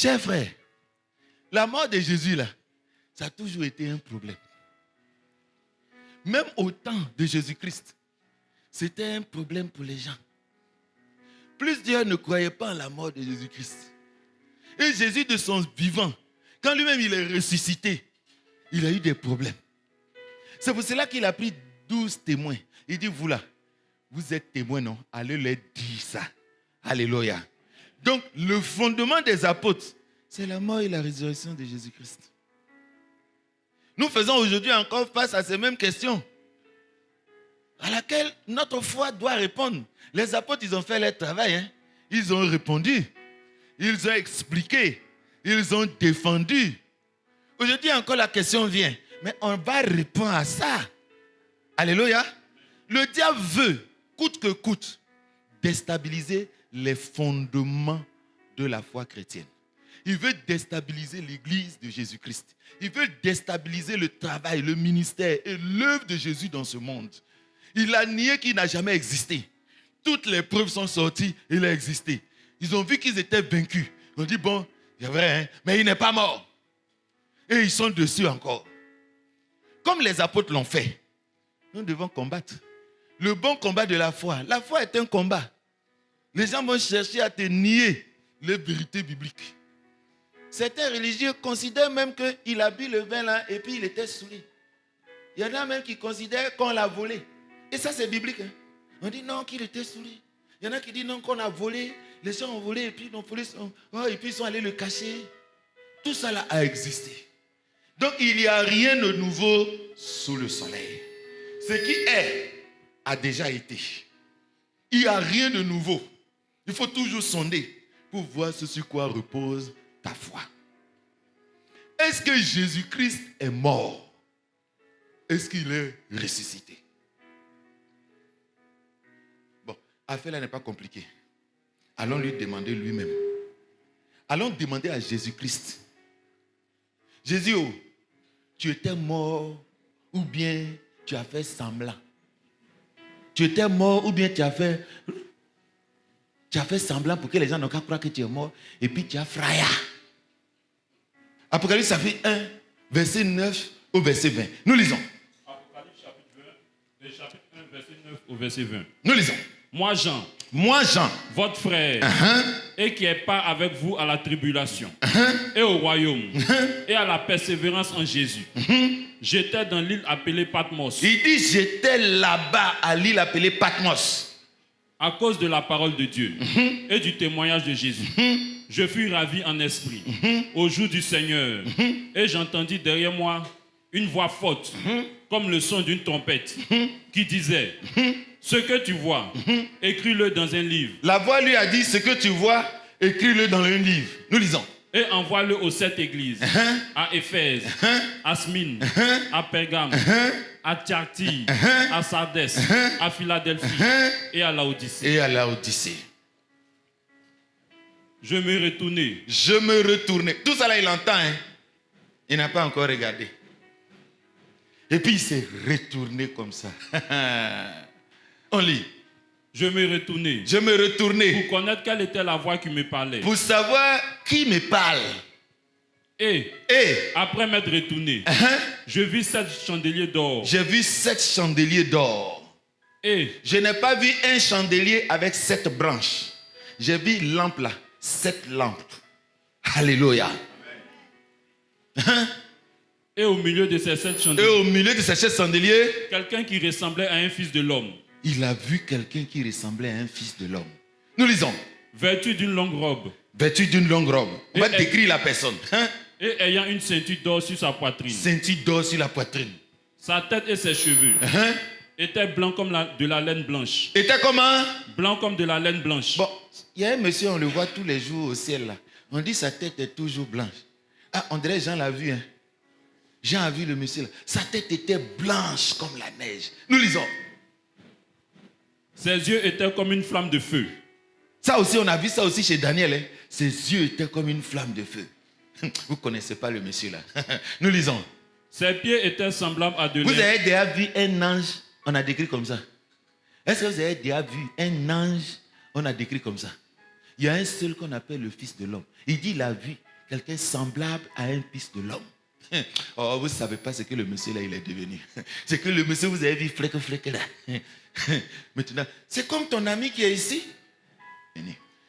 Chers frères, la mort de Jésus, là, ça a toujours été un problème. Même au temps de Jésus-Christ, c'était un problème pour les gens. Plusieurs ne croyaient pas en la mort de Jésus-Christ. Et Jésus, de son vivant, quand lui-même il est ressuscité, il a eu des problèmes. C'est pour cela qu'il a pris 12 témoins. Il dit, vous là, vous êtes témoins, non? Allez leur dire ça. Alléluia. Donc, le fondement des apôtres, c'est la mort et la résurrection de Jésus-Christ. Nous faisons aujourd'hui encore face à ces mêmes questions à laquelle notre foi doit répondre. Les apôtres, ils ont fait leur travail. Hein? Ils ont répondu. Ils ont expliqué. Ils ont défendu. Aujourd'hui encore, la question vient. Mais on va répondre à ça. Alléluia. Le diable veut, coûte que coûte, déstabiliser les fondements de la foi chrétienne. Il veut déstabiliser l'église de Jésus-Christ. Il veut déstabiliser le travail, le ministère et l'œuvre de Jésus dans ce monde. Il a nié qu'il n'a jamais existé. Toutes les preuves sont sorties, il a existé. Ils ont vu qu'ils étaient vaincus. Ils ont dit, bon, c'est vrai, hein, mais il n'est pas mort. Et ils sont dessus encore. Comme les apôtres l'ont fait, nous devons combattre. Le bon combat de la foi. La foi est un combat. Les gens vont chercher à te nier les vérités bibliques. Certains religieux considèrent même qu'il a bu le vin là et puis il était saoulé. Il y en a même qui considèrent qu'on l'a volé. Et ça c'est biblique. Hein? On dit non qu'il était saoulé. Il y en a qui disent non qu'on a volé. Les gens ont volé et puis nos polices et puis ils sont allés le cacher. Tout ça là a existé. Donc il n'y a rien de nouveau sous le soleil. Ce qui est a déjà été. Il n'y a rien de nouveau. Il faut toujours sonder pour voir ce sur quoi repose ta foi. Est-ce que Jésus-Christ est mort? Est-ce qu'il est ressuscité? Bon, affaire là n'est pas compliquée. Allons lui demander lui-même. Allons demander à Jésus-Christ. Jésus, oh, tu étais mort ou bien tu as fait semblant? Tu étais mort ou bien tu as fait semblant pour que les gens n'ont qu'à croire que tu es mort et puis tu as fraya. Apocalypse chapitre 1, verset 9 au verset 20. Nous lisons. Apocalypse chapitre 1, chapitre 1, verset 9 au verset 20. Nous lisons. Moi Jean, votre frère, et qui est part avec vous à la tribulation, et au royaume, et à la persévérance en Jésus. J'étais dans l'île appelée Patmos. Il dit, j'étais là-bas à l'île appelée Patmos. À cause de la parole de Dieu et du témoignage de Jésus. Je fus ravi en esprit au jour du Seigneur. Et j'entendis derrière moi une voix forte, comme le son d'une trompette, qui disait, ce que tu vois, écris-le dans un livre. La voix lui a dit, ce que tu vois, écris-le dans un livre. Nous lisons. Et envoie-le aux 7 églises, à Éphèse, à Smyrne, à Pergame, à Thyatire, à Sardès, à Philadelphie et à Laodicée. Je me retournai. Tout ça là, il entend. Hein? Il n'a pas encore regardé. Et puis il s'est retourné comme ça. On lit. Je me retournai. Pour connaître quelle était la voix qui me parlait. Pour savoir qui me parle. Et après m'être retourné, je vis 7 chandeliers d'or. J'ai vu 7 chandeliers d'or. Et je n'ai pas vu un chandelier avec 7 branches. J'ai vu lampe là, 7 lampes. Alléluia. Et au milieu de ces 7 chandeliers, quelqu'un qui ressemblait à un fils de l'homme. Il a vu quelqu'un qui ressemblait à un fils de l'homme. Nous lisons. Vêtu d'une longue robe. On va décrire la personne. Et ayant une ceinture d'or sur sa poitrine. Sa tête et ses cheveux étaient blancs comme de la laine blanche. Était comment? Blanc comme de la laine blanche. Bon, il y a un monsieur, on le voit tous les jours au ciel là. On dit sa tête est toujours blanche. Ah, on dirait Jean l'a vu. Hein? Jean a vu le monsieur là. Sa tête était blanche comme la neige. Nous lisons. Ses yeux étaient comme une flamme de feu. Ça aussi, on a vu ça aussi chez Daniel. Hein? Ses yeux étaient comme une flamme de feu. Vous ne connaissez pas le monsieur là. Nous lisons. Ses pieds étaient semblables à de Vous avez déjà vu un ange, on a décrit comme ça? Est-ce que vous avez déjà vu un ange, on a décrit comme ça? Il y a un seul qu'on appelle le Fils de l'homme. Il dit, il a vu quelqu'un semblable à un fils de l'homme. Oh, vous ne savez pas ce que le monsieur là, il est devenu. C'est que le monsieur, vous avez vu, flèque là. Maintenant, c'est comme ton ami qui est ici.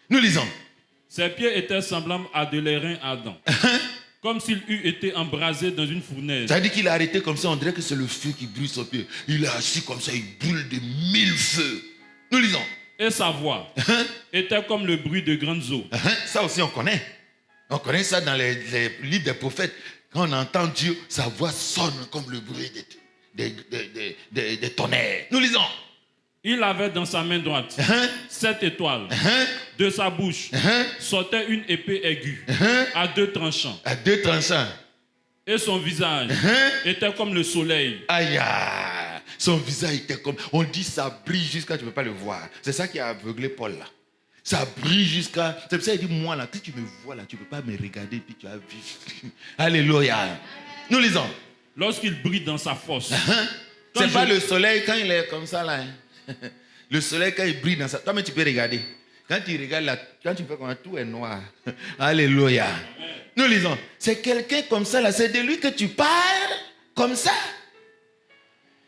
Nous lisons. Ses pieds étaient semblables à de l'airain ardent, comme s'il eût été embrasé dans une fournaise. Ça veut dire qu'il a arrêté comme ça, on dirait que c'est le feu qui brûle son pied. Il est assis comme ça, il brûle de 1000 feux. Nous lisons. Et sa voix était comme le bruit de grandes eaux. Ça aussi, on connaît. On connaît ça dans les livres des prophètes. Quand on entend Dieu, sa voix sonne comme le bruit des tonnerres. Nous lisons. Il avait dans sa main droite 7 étoiles. De sa bouche sortait une épée aiguë à 2 tranchants. À 2 tranchants. Et son visage était comme le soleil. Aïe, aïe. Son visage était comme... On dit ça brille jusqu'à... Tu ne peux pas le voir. C'est ça qui a aveuglé Paul là. Ça brille jusqu'à... C'est pour ça qu'il dit, moi là, si tu me vois là, tu ne peux pas me regarder puis tu vas vivre. Alléluia. Nous lisons. Lorsqu'il brille dans sa force. C'est pas le soleil quand il est comme ça là. Le soleil quand il brille dans sa... Toi mais tu peux regarder. Quand tu regardes là, quand tu fais comme ça, tout est noir. Alléluia. Nous lisons. C'est quelqu'un comme ça là. C'est de lui que tu parles comme ça.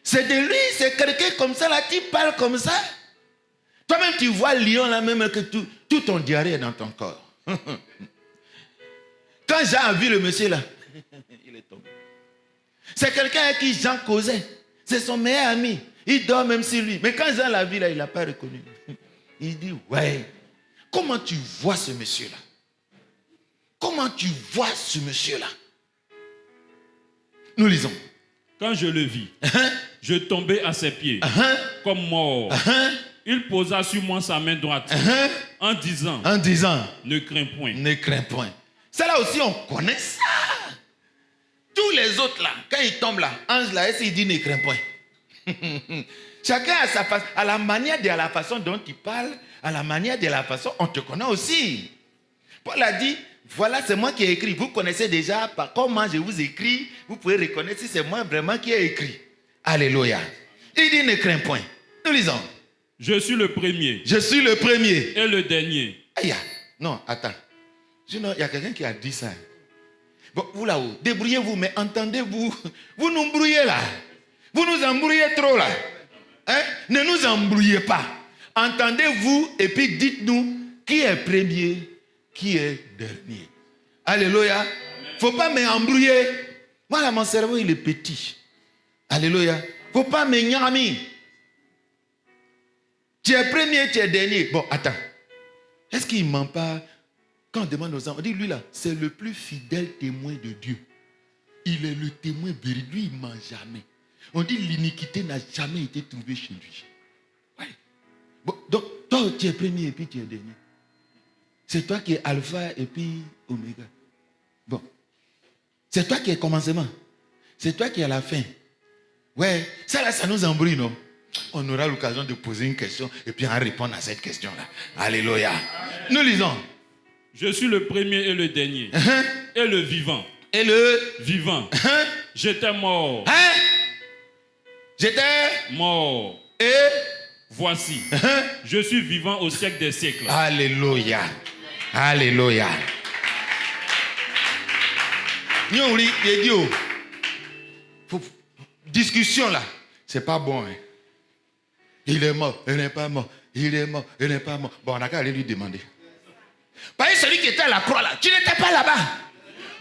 C'est de lui, c'est quelqu'un comme ça là. Tu parles comme ça. Toi-même, tu vois lion là, même que tout ton diarrhée est dans ton corps. Quand Jean a vu le monsieur là, il est tombé. C'est quelqu'un avec qui Jean causait. C'est son meilleur ami. Il dort même sur lui. Mais quand Jean l'a vu là, il ne l'a pas reconnu. Il dit, ouais, comment tu vois ce monsieur là? Comment tu vois ce monsieur là? Nous lisons. Quand je le vis, je tombais à ses pieds, comme mort. Il posa sur moi sa main droite, en disant, ne crains point. Ne crains point. Ça là aussi, on connaît ça. Tous les autres là, quand ils tombent là, ange là, il dit ne crains point. Chacun a sa façon, à la manière de la façon dont il parle, à la manière de la façon, on te connaît aussi. Paul a dit, voilà, c'est moi qui ai écrit. Vous connaissez déjà par comment je vous écris. Vous pouvez reconnaître si c'est moi vraiment qui ai écrit. Alléluia. Il dit ne crains point. Nous lisons. Je suis le premier. Je suis le premier. Et le dernier. Aïe, non, attends. Sinon, il y a quelqu'un qui a dit ça. Bon, vous là-haut, débrouillez-vous, mais entendez-vous. Vous nous brouillez là. Vous nous embrouillez trop là. Hein? Ne nous embrouillez pas. Entendez-vous et puis dites-nous qui est premier, qui est dernier. Alléluia. Il ne faut pas m'embrouiller. Moi là, mon cerveau, il est petit. Alléluia. Il ne faut pas m'engamer. Tu es premier, tu es dernier. Bon, attends. Est-ce qu'il ne ment pas? Quand on demande aux gens, on dit, lui là, c'est le plus fidèle témoin de Dieu. Il est le témoin véridique. Lui, il ne ment jamais. On dit, l'iniquité n'a jamais été trouvée chez lui. Ouais. Bon, donc, toi, tu es premier et puis tu es dernier. C'est toi qui es alpha et puis oméga. Bon. C'est toi qui es commencement. C'est toi qui es la fin. Ouais. Ça là, ça nous embrouille, non? On aura l'occasion de poser une question et puis en répondre à cette question-là. Alléluia. Nous lisons. Je suis le premier et le dernier. Et le vivant. Et le vivant. J'étais mort. J'étais mort. Et voici. Je suis vivant au siècle des siècles. Alléluia. Alléluia. Discussion là. C'est pas bon. Hein? Il est mort, il n'est pas mort. Il est mort, il n'est pas mort. Bon, on n'a qu'à aller lui demander. Par exemple, celui qui était à la croix là, tu n'étais pas là-bas.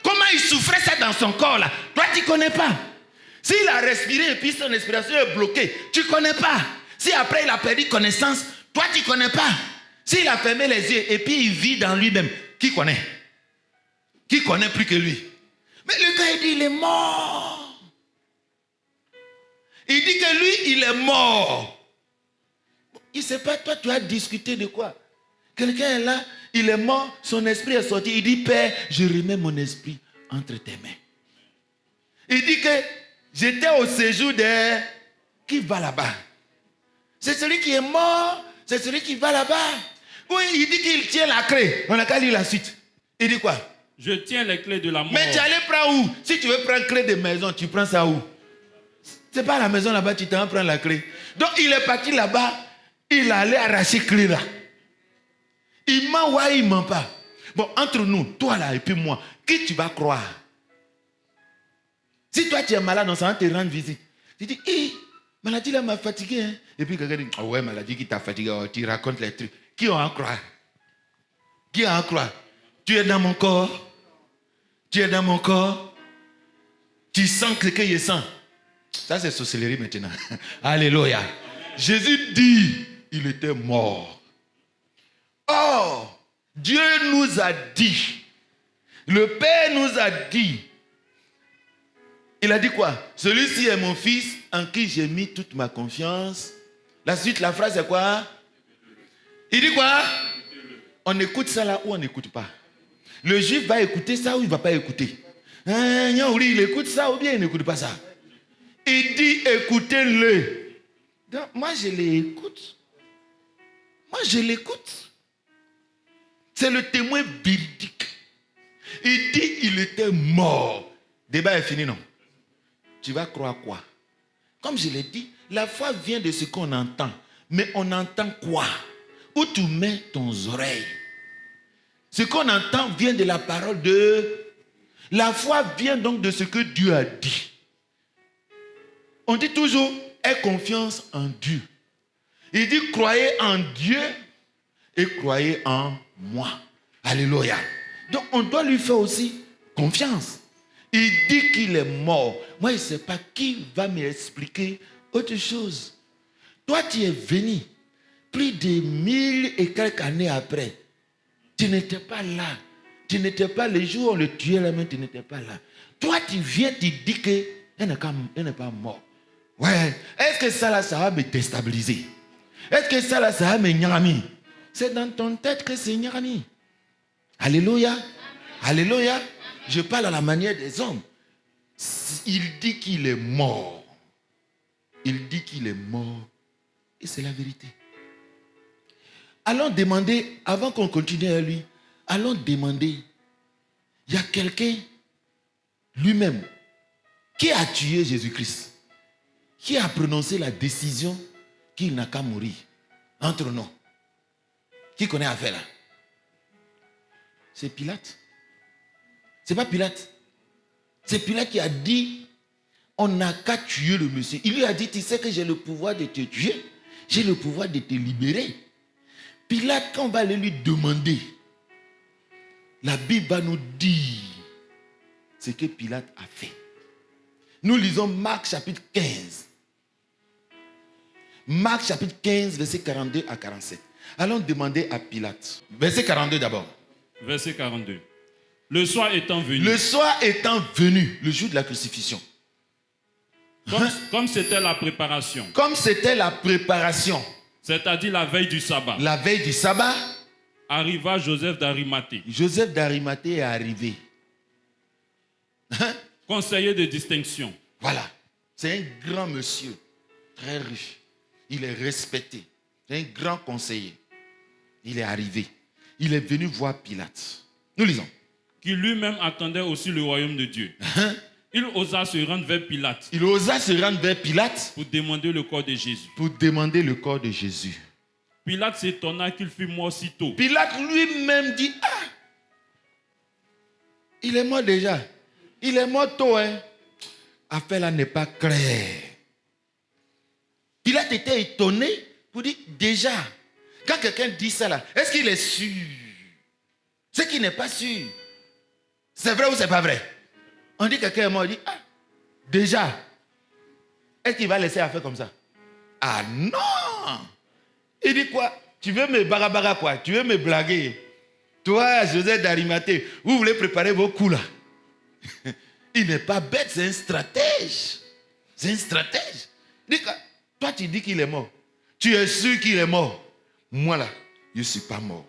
Comment il souffrait ça dans son corps là? Toi, tu ne connais pas. S'il a respiré et puis son respiration est bloquée, tu ne connais pas. Si après il a perdu connaissance, toi, tu ne connais pas. S'il a fermé les yeux et puis il vit dans lui-même, qui connaît? Qui connaît plus que lui? Mais le gars, il dit, il est mort. Il dit que lui, il est mort. Il ne sait pas, toi, tu as discuté de quoi? Quelqu'un est là, il est mort, son esprit est sorti. Il dit, Père, je remets mon esprit entre tes mains. Il dit que j'étais au séjour de... Qui va là-bas? C'est celui qui est mort, c'est celui qui va là-bas. Oui, il dit qu'il tient la clé. On n'a qu'à lire la suite. Il dit quoi? Je tiens les clés de la mort. Mais tu allais prendre où? Si tu veux prendre clé de maison, tu prends ça où? C'est pas à la maison là-bas, tu t'en prends la clé. Donc il est parti là-bas, il allait arracher clé là. Il ment ou il ment pas? Bon, entre nous, toi là et puis moi, qui tu vas croire? Si toi tu es malade, on s'en te rendre visite. Tu dis, hé, maladie là m'a fatigué. Hein? Et puis quelqu'un dit, oh ouais, maladie qui t'a fatigué, oh, tu racontes les trucs. Qui va en croire? Qui va en croire? Tu es dans mon corps. Tu es dans mon corps. Tu sens ce que je sens. Ça c'est sorcellerie maintenant. Alléluia. Jésus dit, il était mort. Or, Dieu nous a dit, le Père nous a dit, il a dit quoi? Celui-ci est mon fils en qui j'ai mis toute ma confiance. La suite, la phrase c'est quoi? Il dit quoi? On écoute ça là ou on n'écoute pas? Le juif va écouter ça ou il ne va pas écouter? Il écoute ça ou bien il n'écoute pas ça? Il dit écoutez-le. Donc, moi je l'écoute. Moi je l'écoute. C'est le témoin véridique. Il dit il était mort. Débat est fini, non? Tu vas croire quoi? Comme je l'ai dit, la foi vient de ce qu'on entend. Mais on entend quoi? Où tu mets ton oreille? Ce qu'on entend vient de la parole de... La foi vient donc de ce que Dieu a dit. On dit toujours, aie confiance en Dieu. Il dit, croyez en Dieu et croyez en moi. Alléluia. Donc on doit lui faire aussi confiance. Il dit qu'il est mort. Moi, je ne sais pas qui va m'expliquer autre chose. Toi, tu es venu plus de 1000 et quelques années après. Tu n'étais pas là. Tu n'étais pas le jour où on le tuait là, mais tu n'étais pas là. Toi, tu viens, tu dis qu'elle n'est pas morte. Ouais. Est-ce que ça là, ça va me déstabiliser? Est-ce que ça là, ça va me nyarami? C'est dans ton tête que c'est nyarami. Alléluia. Alléluia. Je parle à la manière des hommes. Il dit qu'il est mort. Il dit qu'il est mort. Et c'est la vérité. Allons demander, avant qu'on continue à lui, allons demander, il y a quelqu'un lui-même qui a tué Jésus-Christ, qui a prononcé la décision qu'il n'a qu'à mourir entre nous. Qui connaît l'affaire là? C'est Pilate. C'est pas Pilate. C'est Pilate qui a dit, on n'a qu'à tuer le monsieur. Il lui a dit, tu sais que j'ai le pouvoir de te tuer, j'ai le pouvoir de te libérer. Pilate, quand on va aller lui demander, la Bible va nous dire ce que Pilate a fait. Nous lisons Marc chapitre 15. Marc chapitre 15, verset 42 à 47. Allons demander à Pilate. Verset 42 d'abord. Verset 42. Le soir étant venu. Le soir étant venu, le jour de la crucifixion. Comme c'était la préparation. Comme c'était la préparation. C'est-à-dire la veille du sabbat. La veille du sabbat. Arriva Joseph d'Arimathée. Joseph d'Arimathée est arrivé. Conseiller de distinction. Voilà. C'est un grand monsieur. Très riche. Il est respecté. C'est un grand conseiller. Il est arrivé. Il est venu voir Pilate. Nous lisons. Qui lui-même attendait aussi le royaume de Dieu. Il osa se rendre vers Pilate. Il osa se rendre vers Pilate. Pour demander le corps de Jésus. Pour demander le corps de Jésus. Pilate s'étonna qu'il fût mort si tôt. Pilate lui-même dit, ah, il est mort déjà. Il est mort tôt, hein. Affaire là n'est pas claire. Pilate était étonné pour dire, déjà, quand quelqu'un dit ça là, est-ce qu'il est sûr? Ce qui n'est pas sûr. C'est vrai ou c'est pas vrai? On dit que quelqu'un est mort, on dit, ah, déjà, est-ce qu'il va laisser affaire comme ça? Ah non! Il dit quoi? Tu veux me barabara quoi? Tu veux me blaguer? Toi, Joseph d'Arimathée, vous voulez préparer vos coups là. Il n'est pas bête, c'est un stratège. C'est un stratège. Il dit, toi, tu dis qu'il est mort. Tu es sûr qu'il est mort. Moi là, je ne suis pas mort.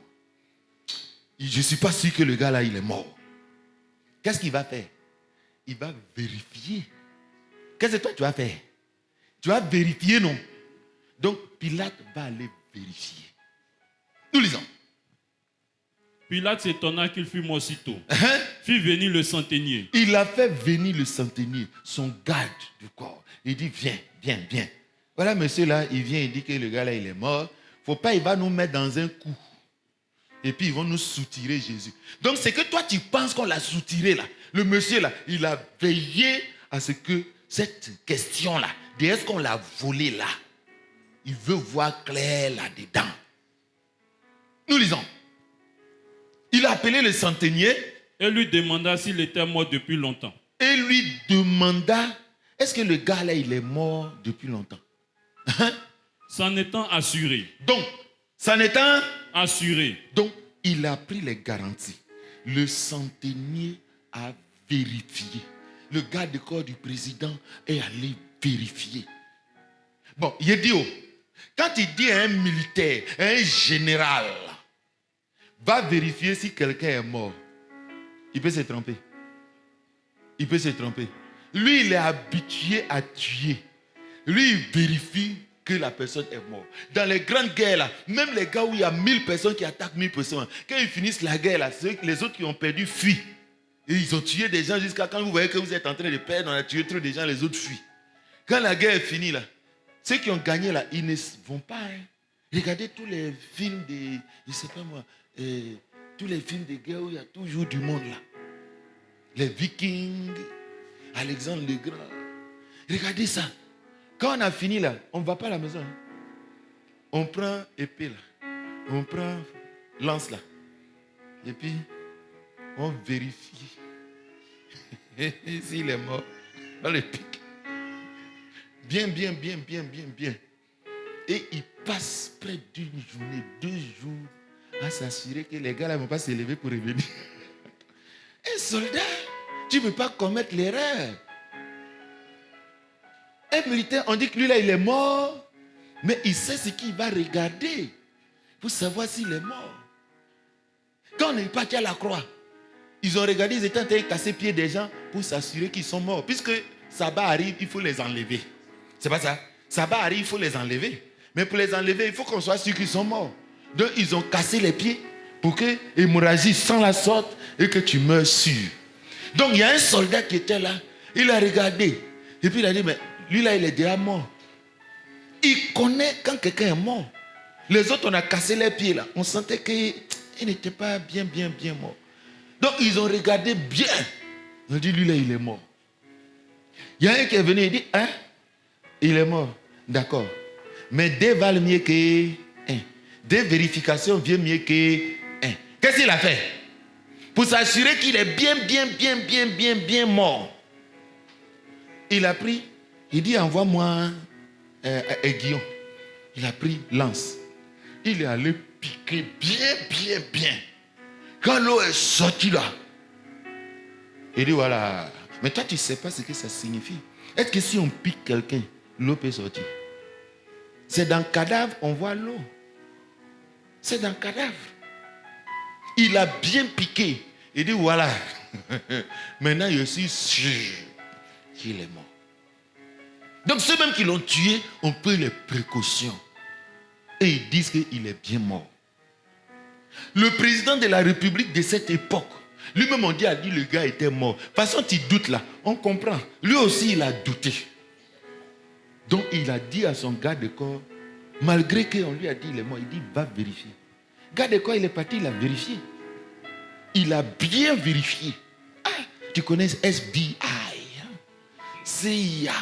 Je ne suis pas sûr que le gars là, il est mort. Qu'est-ce qu'il va faire? Il va vérifier. Qu'est-ce que toi tu vas faire? Tu vas vérifier, non? Donc, Pilate va aller vérifier. Nous lisons. Pilate s'étonna qu'il fût mort si tôt. Fit venir le centenier. Il a fait venir le centenier, son garde du corps. Il dit, viens, viens, viens. Voilà, monsieur là, il vient, il dit que le gars là, il est mort. Faut pas, il va nous mettre dans un coup. Et puis ils vont nous soutirer Jésus. Donc c'est que toi tu penses qu'on l'a soutiré là. Le monsieur là, il a veillé à ce que cette question là, de est-ce qu'on l'a volé là, il veut voir clair là-dedans. Nous lisons. Il a appelé le centenier. Et lui demanda s'il était mort depuis longtemps. Et lui demanda, est-ce que le gars là, il est mort depuis longtemps? S'en étant assuré. Donc, s'en étant assuré. Donc, il a pris les garanties. Le centenier a vérifié. Le garde corps du président est allé vérifier. Bon, il dit, quand il dit à un militaire, à un général, va vérifier si quelqu'un est mort, il peut se tromper. Il peut se tromper. Lui, il est habitué à tuer. Lui, il vérifie que la personne est morte. Dans les grandes guerres, là, même les gars où il y a 1000 personnes qui attaquent 1000 personnes, quand ils finissent la guerre, là, les autres qui ont perdu fuient. Et ils ont tué des gens jusqu'à quand vous voyez que vous êtes en train de perdre, on a tué trop de gens, les autres fuient. Quand la guerre est finie, là, ceux qui ont gagné, là, ils ne vont pas. Regardez tous les films de, je ne sais pas moi, tous les films de guerre où il y a toujours du monde, là. Les Vikings, Alexandre le Grand. Regardez ça. Quand on a fini là, on ne va pas à la maison. Hein. On prend épée là. On prend lance là. Et puis, on vérifie. S'il est mort, on le pique. Bien. Et il passe près d'une journée, 2 jours, à s'assurer que les gars là ne vont pas se lever pour revenir. Un soldat, tu ne peux pas commettre l'erreur. Un militaire, on dit que lui là, il est mort, mais il sait ce qu'il va regarder pour savoir s'il est mort. Quand on est parti à la croix, ils ont regardé, ils étaient en train de casser les pieds des gens pour s'assurer qu'ils sont morts. Puisque sabbat arrive, il faut les enlever. C'est pas ça? Sabbat arrive, il faut les enlever. Mais pour les enlever, il faut qu'on soit sûr qu'ils sont morts. Donc ils ont cassé les pieds pour que l'hémorragie sans la sorte et que tu meurs sûr. Donc il y a un soldat qui était là, il a regardé. Et puis il a dit, mais lui là, il est déjà mort. Il connaît quand quelqu'un est mort. Les autres, on a cassé les pieds là. On sentait qu'il n'était pas bien mort. Donc ils ont regardé bien. Ils ont dit, lui là, il est mort. Il y a un qui est venu, il dit, hein? Il est mort. D'accord. Mais 2 valent mieux que 1. 2 vérifications viennent mieux que 1. Qu'est-ce qu'il a fait? Pour s'assurer qu'il est bien mort. Il a pris, il dit, envoie-moi aiguillon. Il a pris lance. Il est allé piquer bien. Quand l'eau est sortie là, il dit, voilà. Mais toi, tu ne sais pas ce que ça signifie. Est-ce que si on pique quelqu'un, l'eau peut sortir? C'est dans le cadavre, on voit l'eau. C'est dans le cadavre. Il a bien piqué. Il dit, voilà. Maintenant, je suis sûr qu'il est mort. Donc, ceux même qui l'ont tué ont pris les précautions. Et ils disent qu'il est bien mort. Le président de la République de cette époque, lui-même, on dit, le gars était mort. De toute façon, tu doutes là. On comprend. Lui aussi, il a douté. Donc, il a dit à son garde de corps, malgré qu'on lui a dit, il est mort, il dit, va vérifier. Garde de corps, il est parti, il a vérifié. Il a bien vérifié. Ah, tu connais FBI, CIA.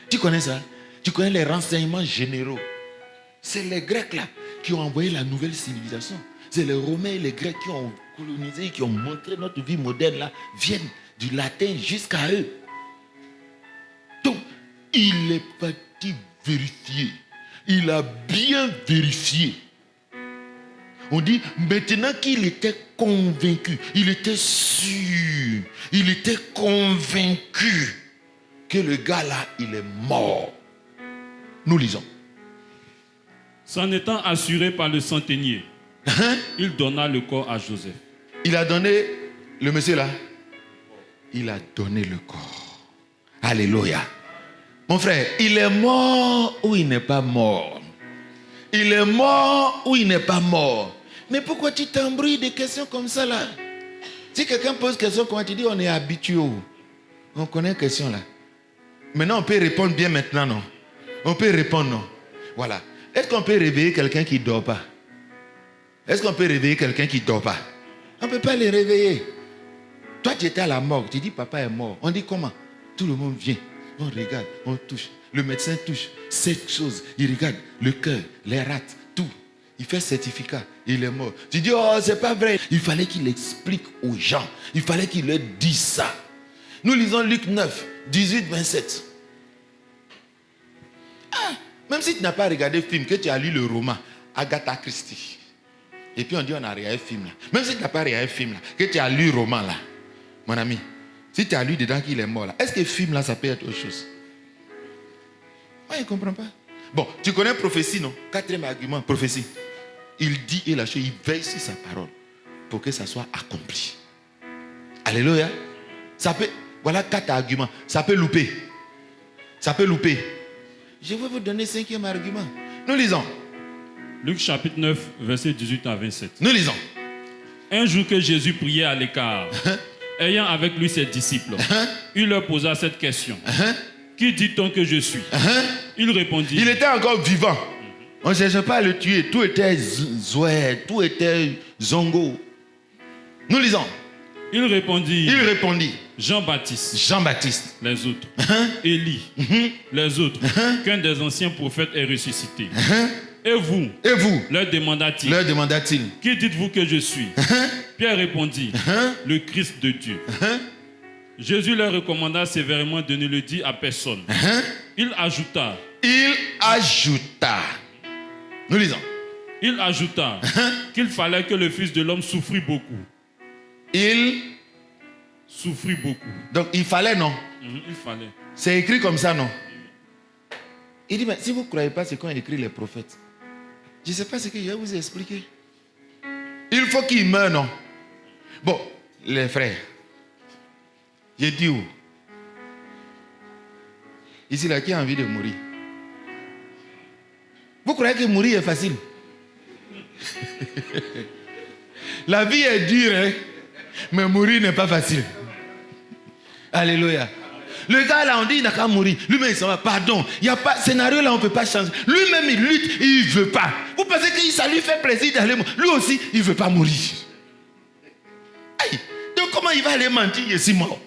Tu connais ça? Tu connais les renseignements généraux. C'est les Grecs là qui ont envoyé la nouvelle civilisation. C'est les Romains et les Grecs qui ont colonisé, qui ont montré notre vie moderne là, viennent du latin jusqu'à eux. Donc, il est parti vérifier. Il a bien vérifié. On dit, maintenant qu'il était convaincu, il était sûr, il était convaincu que le gars là, il est mort. Nous lisons. S'en étant assuré par le centenier, il donna le corps à Joseph. Il a donné, le monsieur là, il a donné le corps. Alléluia. Mon frère, il est mort ou il n'est pas mort? Il est mort ou il n'est pas mort? Mais pourquoi tu t'embrouilles des questions comme ça là? Si quelqu'un pose question, comment tu dis, on est habitué. On connaît la question là. Maintenant, on peut répondre bien maintenant, non? On peut répondre, non? Voilà. Est-ce qu'on peut réveiller quelqu'un qui ne dort pas? Est-ce qu'on peut réveiller quelqu'un qui ne dort pas? On ne peut pas les réveiller. Toi, tu étais à la morgue, tu dis papa est mort. On dit comment? Tout le monde vient, on regarde, on touche. Le médecin touche 7 choses. Il regarde le cœur, les rats, tout. Il fait certificat, il est mort. Tu dis, oh, c'est pas vrai. Il fallait qu'il explique aux gens. Il fallait qu'il leur dise ça. Nous lisons Luc 9, 18, 27. Ah, même si tu n'as pas regardé le film, que tu as lu le roman, Agatha Christie. Et puis on dit, on a regardé le film là. Même si tu n'as pas regardé le film là, que tu as lu le roman là, mon ami, si tu as lu dedans qu'il est mort là, est-ce que le film là, ça peut être autre chose? Moi, je ne comprends pas. Bon, tu connais prophétie, non? 4e argument, prophétie. Il dit et la chose, il veille sur sa parole pour que ça soit accompli. Alléluia. Ça peut, voilà 4 arguments. Ça peut louper. Ça peut louper. Je vais vous donner 5e argument. Nous lisons. Luc chapitre 9, versets 18 à 27. Nous lisons. Un jour que Jésus priait à l'écart, ayant avec lui ses disciples, il leur posa cette question. Qui dit-on que je suis? Il répondit. Il était encore vivant. On ne cherchait pas à le tuer. Tout était Zoé, tout était Zongo. Nous lisons. Il répondit. Il répondit. Jean-Baptiste. Jean-Baptiste. Les autres. Élie. Les autres. Qu'un des anciens prophètes est ressuscité. Et vous? Et vous? Leur demanda-t-il. Leur demanda-t-il. Qui dites-vous que je suis? Pierre répondit. Le Christ de Dieu. Jésus leur recommanda sévèrement de ne le dire à personne. Il ajouta. Il ajouta. Nous lisons. Il ajouta qu'il fallait que le Fils de l'homme souffrit beaucoup. Il souffrit beaucoup. Donc il fallait, non? Il fallait. C'est écrit comme ça, non? Il dit, mais si vous ne croyez pas ce qu'ont écrit les prophètes, je ne sais pas ce que je vais vous expliquer. Il faut qu'il meure, non? Bon, les frères, j'ai dit où? Ici, là, qui a envie de mourir? Vous croyez que mourir est facile? La vie est dure, hein? Mais mourir n'est pas facile. Alléluia. Le gars là, on dit il n'a qu'à mourir. Lui-même, il s'en va. Pardon. Il n'y a pas scénario là, on ne peut pas changer. Lui-même, il lutte, il ne veut pas. Vous pensez que ça lui fait plaisir d'aller mourir? Lui aussi, il ne veut pas mourir. Aïe. Donc comment il va aller mentir ici mort?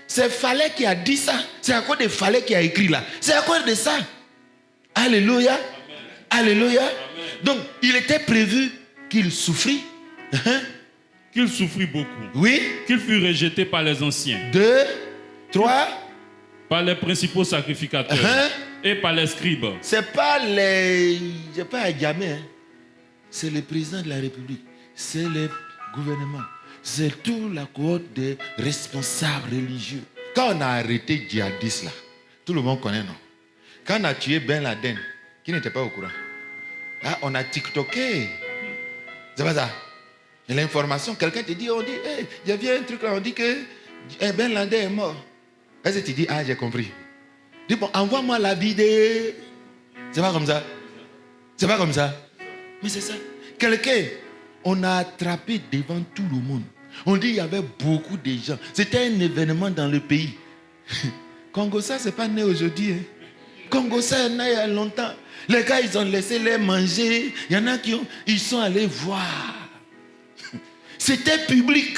C'est Falais qui a dit ça. C'est à cause de Falais qui a écrit là. C'est à cause de ça. Alléluia. Amen. Alléluia. Amen. Donc, il était prévu qu'il souffrit. Qu'il souffrit beaucoup. Oui. Qu'il fut rejeté par les anciens. 2, 3. Par les principaux sacrificateurs. Et par les scribes. C'est pas les... Je pas à jamais. C'est le président de la République. C'est le gouvernement. C'est toute la cohorte des responsables religieux. Quand on a arrêté djihadistes là, tout le monde connaît, non? Quand on a tué Ben Laden, qui n'était pas au courant, ah, on a TikToké. C'est pas ça? Et l'information, quelqu'un te dit, on dit, hey, il y avait un truc là, on dit que Ben Laden est mort. Est-ce que tu dis, ah, j'ai compris. Dis, bon, envoie-moi la vidéo. C'est pas comme ça. C'est pas comme ça. Mais c'est ça. Quelqu'un, on a attrapé devant tout le monde. On dit, il y avait beaucoup de gens. C'était un événement dans le pays. Congo, ça, c'est pas né aujourd'hui. Hein. Congo, ça est né il y a longtemps. Les gars, ils ont laissé les manger. Il y en a qui ils sont allés voir. C'était public.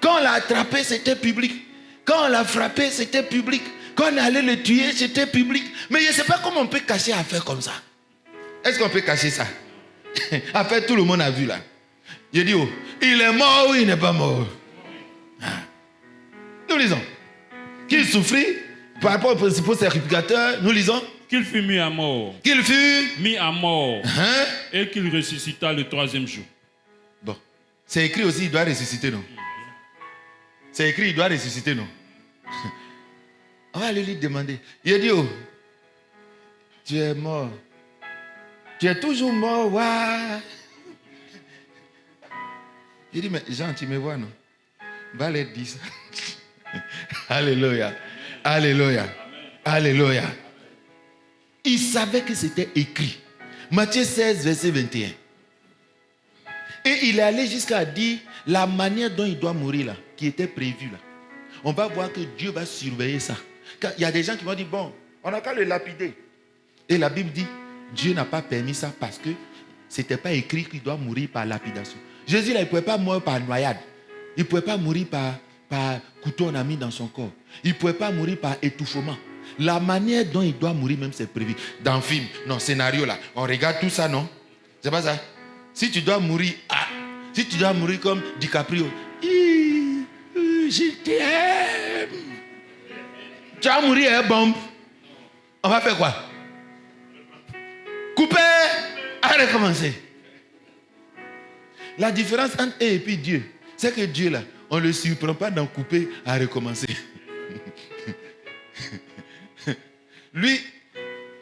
Quand on l'a attrapé, c'était public. Quand on l'a frappé, c'était public. Quand on allait le tuer, c'était public. Mais je ne sais pas comment on peut cacher affaire comme ça. Est-ce qu'on peut cacher ça? Affaire, tout le monde a vu là. Je dis, oh, il est mort ou il n'est pas mort? Ah. Nous lisons. Qu'il souffrit par rapport aux principaux sacrificateurs, nous lisons. Qu'il fut mis à mort. Qu'il fut mis à mort. Et qu'il ressuscita le 3e jour. Bon. C'est écrit aussi, il doit ressusciter, non? C'est écrit, il doit ressusciter, non? On va aller lui demander. Il a dit, oh, tu es mort. Tu es toujours mort, ouais. Il dit, mais Jean, tu me vois, non? Va leur dire ça. Alléluia. Alléluia. Alléluia. Il savait que c'était écrit. Matthieu 16, verset 21. Et il est allé jusqu'à dire la manière dont il doit mourir là, qui était prévue là. On va voir que Dieu va surveiller ça. Il y a des gens qui vont dire, bon, on n'a qu'à le lapider. Et la Bible dit, Dieu n'a pas permis ça parce que ce n'était pas écrit qu'il doit mourir par lapidation. Jésus, là, il ne pouvait pas mourir par noyade. Il ne pouvait pas mourir par couteau on a mis dans son corps. Il ne pouvait pas mourir par étouffement. La manière dont il doit mourir, même, c'est prévu. Dans le film, non, scénario, là, on regarde tout ça, non? C'est pas ça? Si tu dois mourir, si tu dois mourir comme DiCaprio, je t'aime. Tu vas mourir à bombe. On va faire quoi? Couper, à recommencer. La différence entre eux et puis Dieu, c'est que Dieu, là, on ne le surprend pas d'en couper à recommencer. Lui,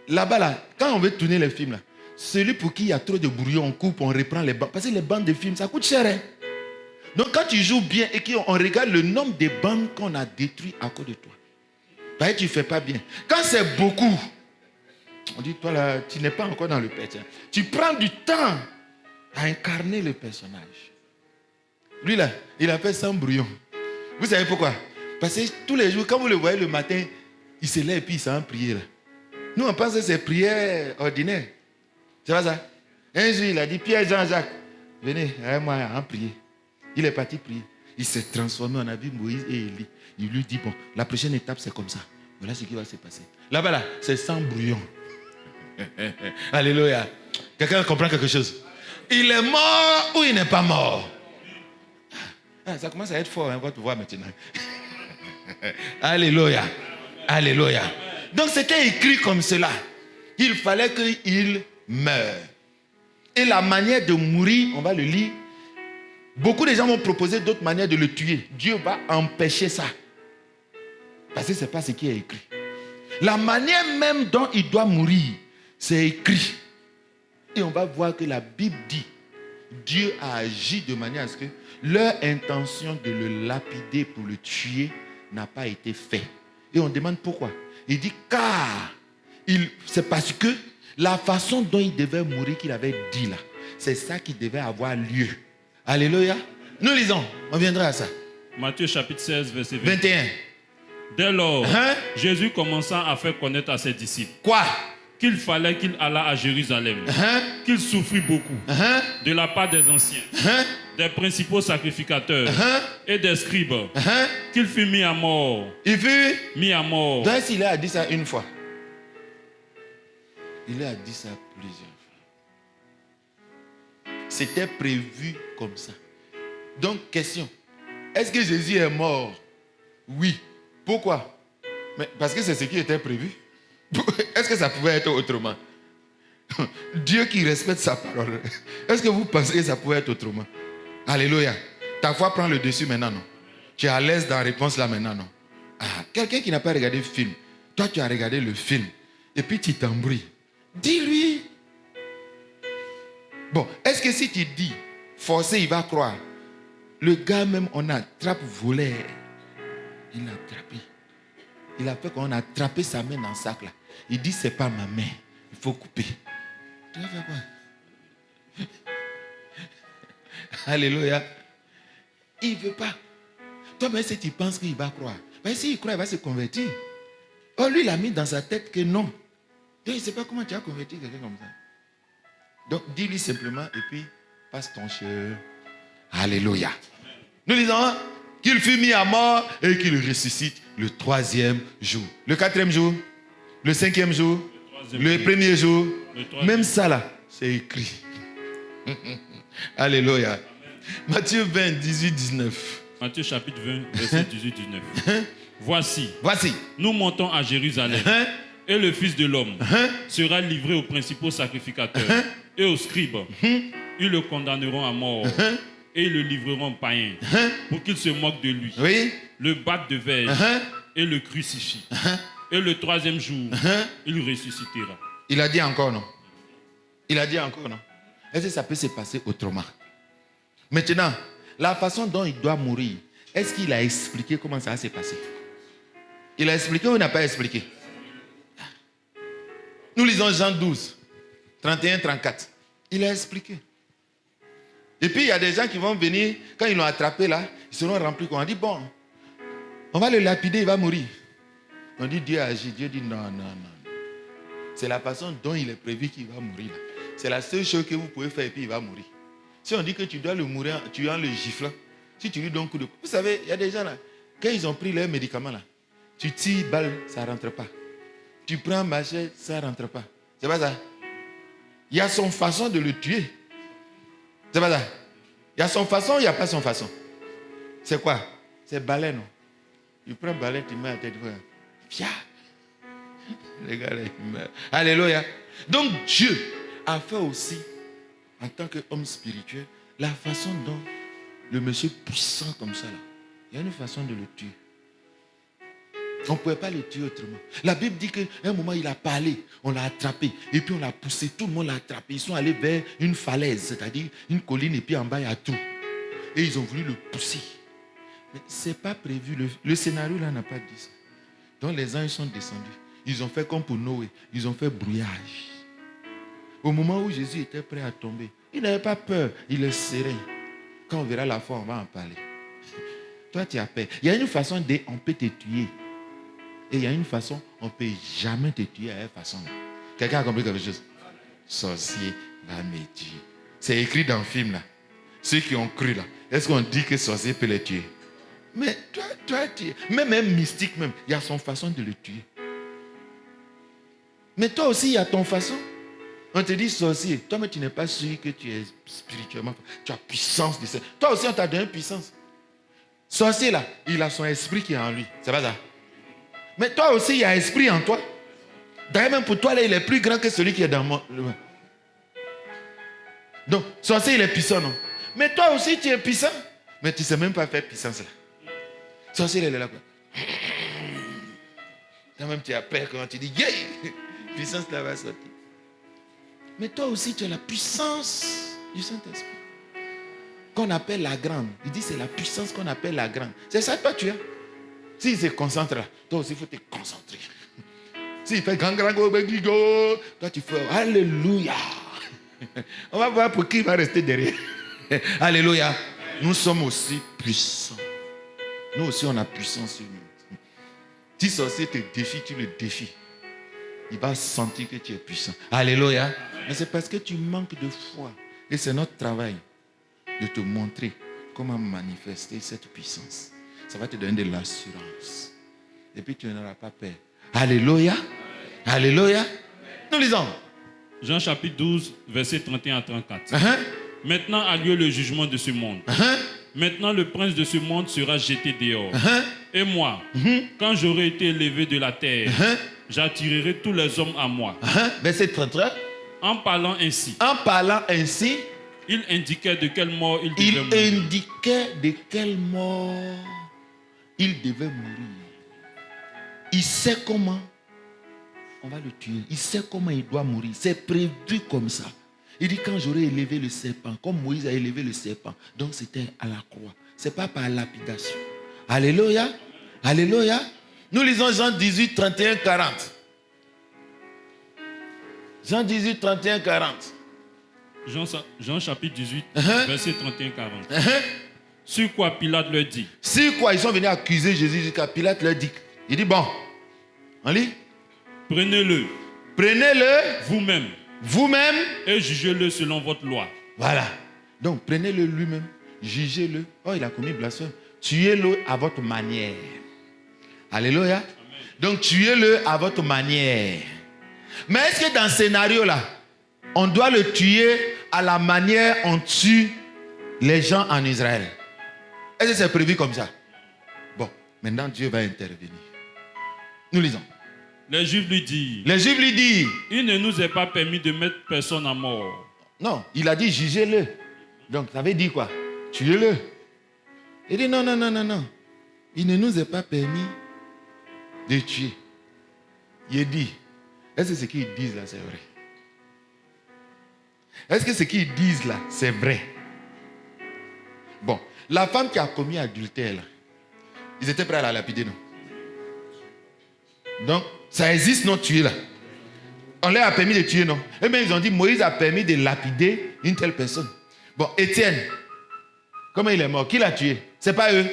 là-bas, là, quand on veut tourner les films, là, celui pour qui il y a trop de brouillon, on coupe, on reprend les bandes. Parce que les bandes de films, ça coûte cher. Hein? Donc quand tu joues bien et qu'on regarde le nombre de bandes qu'on a détruites à cause de toi, bah, tu ne fais pas bien. Quand c'est beaucoup, on dit, toi là, tu n'es pas encore dans le personnage. Tu prends du temps à incarner le personnage. Lui là, il a fait sans brouillon. Vous savez pourquoi? Parce que tous les jours, quand vous le voyez le matin, il se lève et puis il s'en prier là. Nous on pense que c'est prière ordinaire. C'est pas ça? Un jour il a dit, Pierre, Jean-Jacques, venez, avec moi en prier. Il est parti prier. Il s'est transformé, on a vu Moïse et Élie. Il lui dit, bon, la prochaine étape c'est comme ça. Voilà ce qui va se passer. Là-bas là, c'est sans brouillon. Alléluia. Quelqu'un comprend quelque chose? Il est mort ou il n'est pas mort? Ça commence à être fort, hein, votre voix maintenant. Alléluia. Alléluia. Donc c'était écrit comme cela. Il fallait qu'il meure. Et la manière de mourir, on va le lire. Beaucoup de gens vont proposer d'autres manières de le tuer. Dieu va empêcher ça. Parce que ce n'est pas ce qui est écrit. La manière même dont il doit mourir, c'est écrit. Et on va voir que la Bible dit, Dieu a agi de manière à ce que leur intention de le lapider pour le tuer n'a pas été faite. Et on demande pourquoi. Il dit car c'est parce que la façon dont il devait mourir qu'il avait dit là, c'est ça qui devait avoir lieu. Alléluia. Nous lisons, on viendra à ça. Matthieu chapitre 16, verset 21. Dès lors, Jésus commença à faire connaître à ses disciples. Quoi? Qu'il fallait qu'il allât à Jérusalem, qu'il souffrit beaucoup de la part des anciens, des principaux sacrificateurs et des scribes, qu'il fut mis à mort. Il fut mis à mort. Donc il a dit ça une fois. Il a dit ça plusieurs fois. C'était prévu comme ça. Donc question, est-ce que Jésus est mort? Oui. Pourquoi? Mais parce que c'est ce qui était prévu. Est-ce que ça pouvait être autrement? Dieu qui respecte sa parole. Est-ce que vous pensez que ça pouvait être autrement? Alléluia. Ta foi prend le dessus maintenant, non? Tu es à l'aise dans la réponse là maintenant, non? Quelqu'un qui n'a pas regardé le film, toi tu as regardé le film, et puis tu t'embrouilles. Dis-lui. Bon, est-ce que si tu dis, forcé, il va croire? Le gars même, on attrape volé. Il l'a attrapé. Il a fait qu'on a attrapé sa main dans le sac là. Il dit, c'est pas ma main. Il faut couper. Tu vas faire quoi? Alléluia. Il ne veut pas. Toi-même, si tu penses qu'il va croire, ben, s'il croit, il va se convertir. Oh, lui, il a mis dans sa tête que non. Donc, il ne sait pas comment tu as converti quelqu'un comme ça. Donc, dis-lui simplement et puis passe ton chemin. Alléluia. Nous disons qu'il fut mis à mort et qu'il ressuscite le 3e jour. Le 4e jour, le 5e jour, le 1er jour. Même ça là, c'est écrit. Alléluia. Matthieu 20, 18, 19. Matthieu chapitre 20, verset 18, 19. Voici, nous montons à Jérusalem. Et le Fils de l'homme sera livré aux principaux sacrificateurs et aux scribes. Ils le condamneront à mort et ils le livreront aux païens pour qu'ils se moquent de lui. Oui. Le battent de verge et le crucifient. Et le 3e jour, il ressuscitera. Il a dit encore non? Il a dit encore non? Est-ce que ça peut se passer autrement? Maintenant, la façon dont il doit mourir, est-ce qu'il a expliqué comment ça va se passer? Il a expliqué ou il n'a pas expliqué? Nous lisons Jean 12, 31, 34. Il a expliqué. Et puis il y a des gens qui vont venir, quand ils l'ont attrapé là, ils seront remplis. On dit, bon, on va le lapider, il va mourir. On dit, Dieu agit. Dieu dit, non, non, non. C'est la façon dont il est prévu qu'il va mourir. Là. C'est la seule chose que vous pouvez faire et puis il va mourir. Si on dit que tu dois le mourir, tu es en le giflant. Si tu lui donnes un coup de... Vous savez, il y a des gens là, quand ils ont pris leurs médicaments là, tu tires balle, ça ne rentre pas. Tu prends machette, ça ne rentre pas. C'est pas ça. Il y a son façon de le tuer. C'est pas ça. Il y a son façon, il n'y a pas son façon. C'est quoi? C'est balai, non? Tu prends balai, tu mets à tête. Pia! Les gars, là, ils meurent. Alléluia. Donc Dieu a fait aussi, en tant qu'homme spirituel, la façon dont le monsieur puissant comme ça, là, il y a une façon de le tuer. On ne pouvait pas le tuer autrement. La Bible dit qu'à un moment, il a parlé, on l'a attrapé, et puis on l'a poussé, tout le monde l'a attrapé. Ils sont allés vers une falaise, c'est-à-dire une colline, et puis en bas, il y a tout. Et ils ont voulu le pousser. Mais ce n'est pas prévu. Le scénario là n'a pas dit ça. Donc les anges sont descendus. Ils ont fait comme pour Noé. Ils ont fait brouillage. Au moment où Jésus était prêt à tomber, il n'avait pas peur. Il est serein. Quand on verra la foi, on va en parler. Toi, tu as peur. Il y a une façon dont on peut te tuer. Et il y a une façon, on ne peut jamais te tuer à une façon. Quelqu'un a compris quelque chose? Sorcier va me tuer. C'est écrit dans le film là. Ceux qui ont cru là. Est-ce qu'on dit que sorcier peut les tuer? Mais toi, même mystique même, il y a son façon de le tuer. Mais toi aussi, il y a ton façon. On te dit sorcier. Toi, mais tu n'es pas sûr que tu es spirituellement. Tu as puissance de ça. Toi aussi, on t'a donné puissance. Sorcier là, il a son esprit qui est en lui. C'est pas ça. Mais toi aussi, il y a esprit en toi. D'ailleurs, même pour toi, là, il est plus grand que celui qui est dans moi. Donc, sorcier, il est puissant, non? Mais toi aussi, tu es puissant. Mais tu ne sais même pas faire puissance là. Sorcier, il est là quoi. Toi-même, tu as peur quand tu dis, yeah! Puissance là va sortir. Mais toi aussi, tu as la puissance du Saint-Esprit. Qu'on appelle la grande. Il dit, c'est la puissance qu'on appelle la grande. C'est ça que toi, tu as. S'il se concentre là, toi aussi, il faut te concentrer. S'il fait grand, toi, tu fais Alléluia. On va voir pour qui va rester derrière. Alléluia. Nous sommes aussi puissants. Nous aussi, on a puissance sur nous. Si sorcier te défie, tu le défies. Il va sentir que tu es puissant. Alléluia. Mais c'est parce que tu manques de foi. Et c'est notre travail de te montrer comment manifester cette puissance. Ça va te donner de l'assurance. Et puis tu n'auras pas peur. Alléluia. Alléluia. Nous lisons. Jean chapitre 12, versets 31 à 34. Maintenant a lieu le jugement de ce monde. Maintenant le prince de ce monde sera jeté dehors. Et moi, quand j'aurai été élevé de la terre, j'attirerai tous les hommes à moi. Verset 33. En parlant ainsi, il indiquait de quelle mort il devait mourir. Il indiquait de quelle mort il devait mourir. Il sait comment on va le tuer. Il sait comment il doit mourir. C'est prévu comme ça. Il dit quand j'aurai élevé le serpent, comme Moïse a élevé le serpent. Donc c'était à la croix. Ce n'est pas par lapidation. Alléluia. Alléluia. Nous lisons Jean 18, 31, 40. Jean 18, 31, 40. Jean chapitre 18, verset 31, 40. Sur quoi Pilate leur dit. Sur quoi ils sont venus accuser Jésus jusqu'à Pilate leur dit. Il dit bon, on lit. Prenez-le. Prenez-le. Vous-même. Et jugez-le selon votre loi. Voilà. Donc prenez-le lui-même. Jugez-le. Oh, il a commis blasphème. Tuez-le à votre manière. Alléluia. Amen. Donc tuez-le à votre manière. Mais est-ce que dans ce scénario-là, on doit le tuer à la manière on tue les gens en Israël? Est-ce que c'est prévu comme ça? Bon, maintenant Dieu va intervenir. Nous lisons. Les Juifs lui disent. Il ne nous est pas permis de mettre personne à mort. Non, il a dit jugez-le. Donc ça veut dire quoi? Tuez-le. Il dit non. Il ne nous est pas permis de tuer. Il dit, est-ce que ce qu'ils disent là c'est vrai? Est-ce que ce qu'ils disent là c'est vrai? Bon, la femme qui a commis adultère là, ils étaient prêts à la lapider, non? Donc, ça existe, non, tuer là. On leur a permis de tuer, non? Et bien, ils ont dit, Moïse a permis de lapider une telle personne. Bon, Étienne, comment il est mort? Qui l'a tué? C'est pas eux.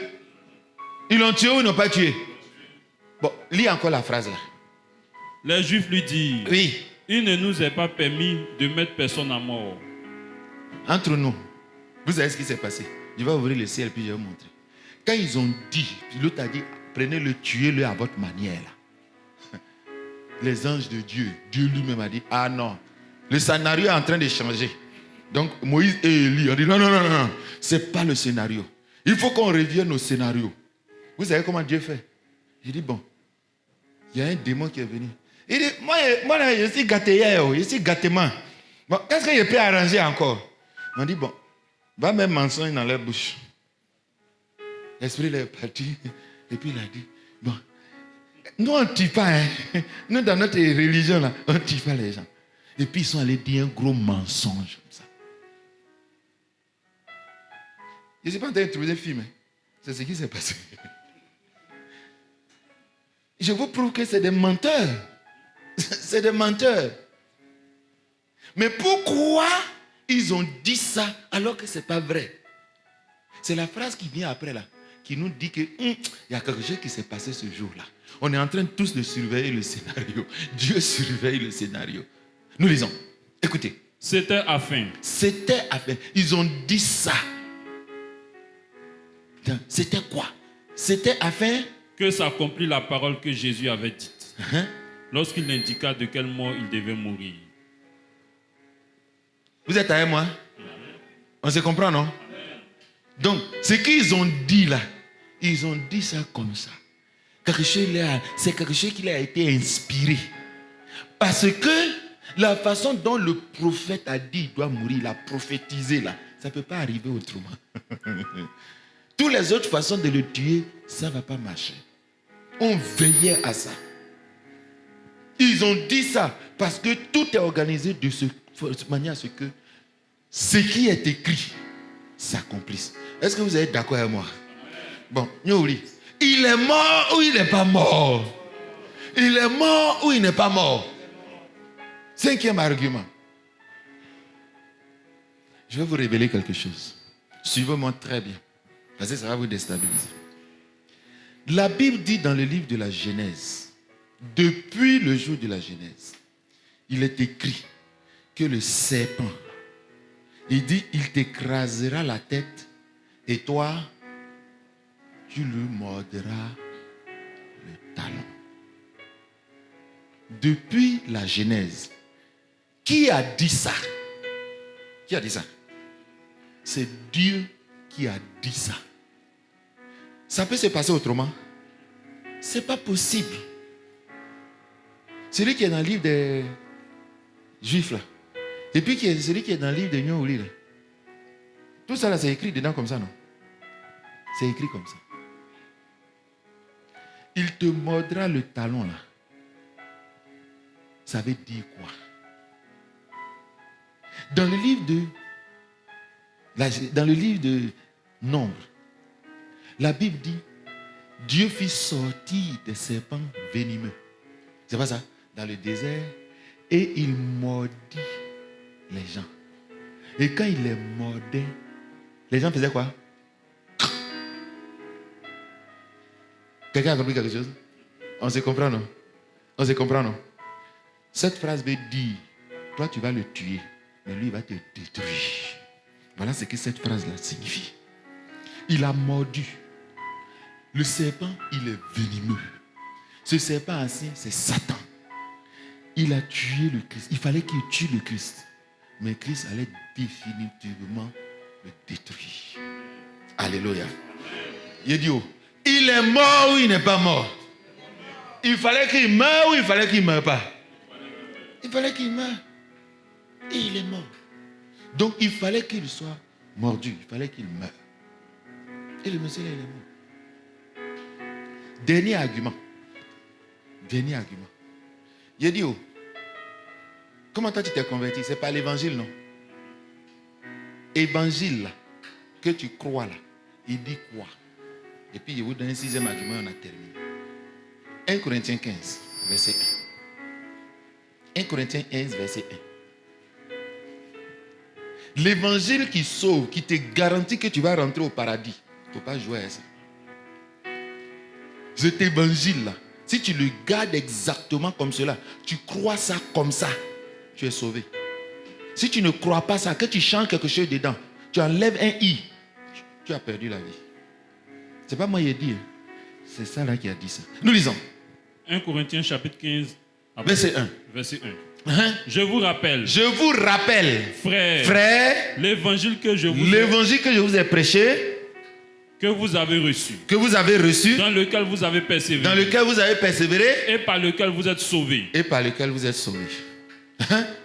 Ils l'ont tué ou ils n'ont pas tué? Bon, lis encore la phrase là. Les Juifs lui disent. Oui. Il ne nous est pas permis de mettre personne à mort. Entre nous, vous savez ce qui s'est passé? Je vais ouvrir le ciel puis je vais vous montrer. Quand ils ont dit, l'autre a dit, prenez-le, tuez-le à votre manière. Là. Les anges de Dieu, Dieu lui-même a dit, ah non, le scénario est en train de changer. Donc Moïse et Élie ont dit, non, non, non, non, c'est pas le scénario. Il faut qu'on revienne au scénario. Vous savez comment Dieu fait? Il dit, bon, il y a un démon qui est venu. Il dit, moi là, je suis gâté hier, je suis gâtement. Bon, qu'est-ce que je peux arranger encore? On dit, bon, va mettre mensonge dans leur bouche. L'esprit est parti. Et puis il a dit, bon, nous on ne tue pas, hein. Nous dans notre religion là, on ne tue pas les gens. Et puis ils sont allés dire un gros mensonge comme ça. Je ne suis pas en train de trouver des films. C'est ce qui s'est passé. Je vous prouve que c'est des menteurs. C'est des menteurs. Mais pourquoi ils ont dit ça alors que ce n'est pas vrai? C'est la phrase qui vient après là, qui nous dit qu'il y a quelque chose qui s'est passé ce jour-là. On est en train tous de surveiller le scénario. Dieu surveille le scénario. Nous lisons. Écoutez. C'était afin. C'était afin. Ils ont dit ça. C'était quoi? C'était afin que s'accomplit la parole que Jésus avait dite. Lorsqu'il indiqua de quelle mort il devait mourir. Vous êtes avec moi? On se comprend, non? Donc, ce qu'ils ont dit là, ils ont dit ça comme ça. C'est quelque chose qui a été inspiré. Parce que la façon dont le prophète a dit qu'il doit mourir, il a prophétisé là, ça ne peut pas arriver autrement. Toutes les autres façons de le tuer, ça ne va pas marcher. On veillait à ça. Ils ont dit ça parce que tout est organisé de cette manière à ce que ce qui est écrit s'accomplisse. Est-ce que vous êtes d'accord avec moi? Bon, il est mort ou il n'est pas mort? Il est mort ou il n'est pas mort? Cinquième argument. Je vais vous révéler quelque chose. Suivez-moi très bien. Parce que ça va vous déstabiliser. La Bible dit dans le livre de la Genèse, depuis le jour de la Genèse, il est écrit que le serpent, il dit, il t'écrasera la tête et toi, tu lui mordras le talon. Depuis la Genèse, qui a dit ça? Qui a dit ça? C'est Dieu qui a dit ça. Ça peut se passer autrement? Ce n'est pas possible. Celui qui est dans le livre des Juifs là, et puis celui qui est dans le livre de Nyouli là, tout ça là c'est écrit dedans comme ça, non? C'est écrit comme ça. Il te mordra le talon là. Ça veut dire quoi? Dans le livre de Nombre, la Bible dit, Dieu fit sortir des serpents venimeux. C'est pas ça? Dans le désert. Et il mordit les gens. Et quand il les mordait, les gens faisaient quoi? Quelqu'un a compris quelque chose? On se comprend, non? On se comprend, non? Cette phrase veut dire, toi tu vas le tuer, mais lui il va te détruire. Voilà ce que cette phrase-là signifie. Il a mordu. Le serpent, il est venimeux. Ce serpent ancien, c'est Satan. Il a tué le Christ. Il fallait qu'il tue le Christ. Mais Christ allait définitivement le détruire. Alléluia. Il dit, il est mort ou il n'est pas mort? Il fallait qu'il meure ou il fallait qu'il ne meure pas? Il fallait qu'il meure. Et il est mort. Donc il fallait qu'il soit mordu. Il fallait qu'il meure. Et le monsieur là, il est mort. Dernier argument. Dernier argument. Il a dit, comment toi tu t'es converti? C'est pas l'évangile, non? Évangile là, que tu crois là, il dit quoi? Et puis je vous donne un sixième argument, on a terminé. 1 Corinthiens 15, verset 1. 1 Corinthiens 15, verset 1. L'évangile qui sauve, qui te garantit que tu vas rentrer au paradis. Il ne faut pas jouer à ça. Cet évangile-là, si tu le gardes exactement comme cela, tu crois ça comme ça, tu es sauvé. Si tu ne crois pas ça, que tu changes quelque chose dedans, tu enlèves un i, tu as perdu la vie. C'est pas moi qui ai dit. C'est ça là qui a dit ça. Nous lisons. 1 Corinthiens chapitre 15, Verset 1. verset 1. Je vous rappelle, frères, l'évangile que je vous ai prêché, que vous avez reçu, dans lequel vous avez persévéré, et par lequel vous êtes sauvés.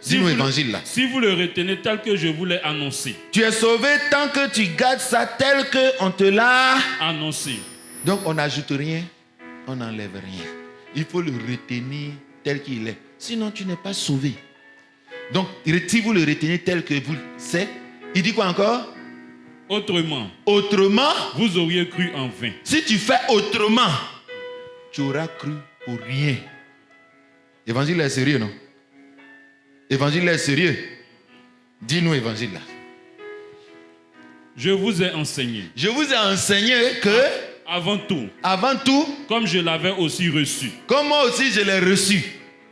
Dis-nous l'évangile là. Si vous le retenez tel que je vous l'ai annoncé. Tu es sauvé tant que tu gardes ça tel qu'on te l'a annoncé. Donc on n'ajoute rien, on n'enlève rien. Il faut le retenir tel qu'il est. Sinon tu n'es pas sauvé. Donc si vous le retenez tel que vous savez, il dit quoi encore? Autrement, vous auriez cru en vain. Si tu fais autrement, tu auras cru pour rien. L'évangile est sérieux, non? Évangile est sérieux. Dis-nous évangile là. Je vous ai enseigné que avant tout, comme je l'avais aussi reçu, comme moi aussi je l'ai reçu,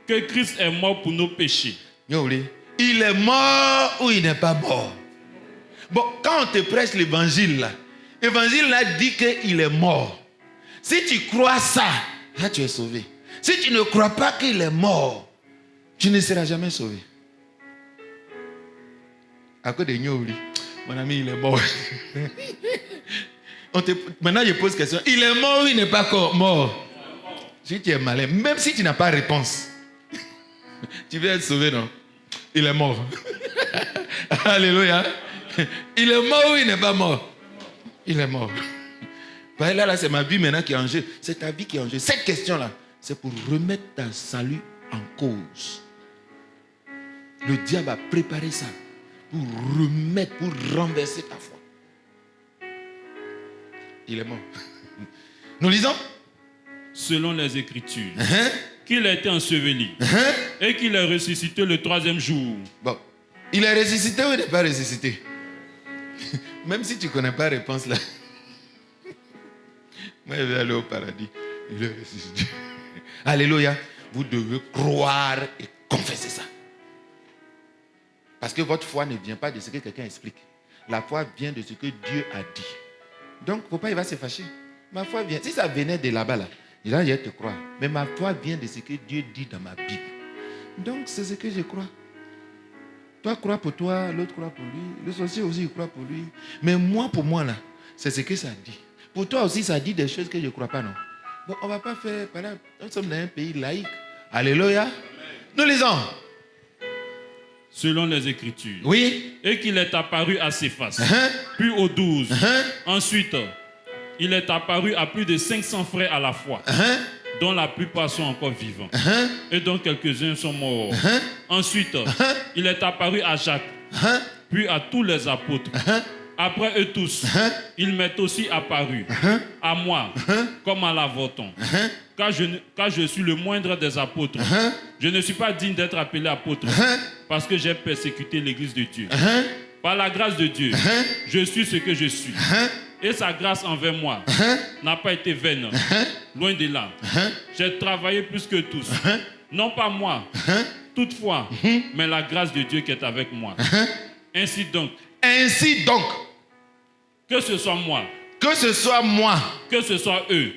que Christ est mort pour nos péchés. Il est mort ou il n'est pas mort? Bon, quand on te prêche l'évangile là dit qu'il est mort. Si tu crois ça, là tu es sauvé. Si tu ne crois pas qu'il est mort, tu ne seras jamais sauvé. À cause de Nyobli, mon ami, il est mort. Maintenant, je pose question. Il est mort ou il n'est pas mort? Si tu es malin, même si tu n'as pas réponse, tu vas être sauvé, non? Il est mort. Alléluia. Il est mort ou il n'est pas mort? Il est mort. Là, c'est ma vie maintenant qui est en jeu. C'est ta vie qui est en jeu. Cette question-là, c'est pour remettre ta salut en cause. Le diable a préparé ça pour remettre, pour renverser ta foi. Il est mort. Nous lisons. Selon les Écritures, qu'il a été enseveli et qu'il est ressuscité le 3e jour. Bon, il est ressuscité ou il n'est pas ressuscité? Même si tu ne connais pas la réponse là. Moi, je vais aller au paradis. Il est ressuscité. Alléluia. Vous devez croire et confesser ça. Parce que votre foi ne vient pas de ce que quelqu'un explique. La foi vient de ce que Dieu a dit. Donc, faut pas, il va se fâcher. Ma foi vient. Si ça venait de là-bas, là, il va te croire. Mais ma foi vient de ce que Dieu dit dans ma Bible. Donc, c'est ce que je crois. Toi, crois pour toi, l'autre croit pour lui. Le sorcier aussi, il croit pour lui. Mais moi, pour moi, là, c'est ce que ça dit. Pour toi aussi, ça dit des choses que je ne crois pas, non? Bon, on ne va pas faire... Nous sommes dans un pays laïque. Alléluia. Nous lisons. Selon les Écritures. Oui. Et qu'il est apparu à Céphas, puis aux 12. Ensuite, il est apparu à plus de 500 frères à la fois, dont la plupart sont encore vivants, et dont quelques-uns sont morts. Ensuite, il est apparu à Jacques, puis à tous les apôtres. Après eux tous, il m'est aussi apparu, à moi, comme à l'avorton. Car je suis le moindre des apôtres. Je ne suis pas digne d'être appelé apôtre, parce que j'ai persécuté l'église de Dieu. Par la grâce de Dieu, je suis ce que je suis. Et sa grâce envers moi n'a pas été vaine. Loin de là. J'ai travaillé plus que tous. Non pas moi, toutefois, mais la grâce de Dieu qui est avec moi. Ainsi donc, que ce soit moi, que ce soit eux,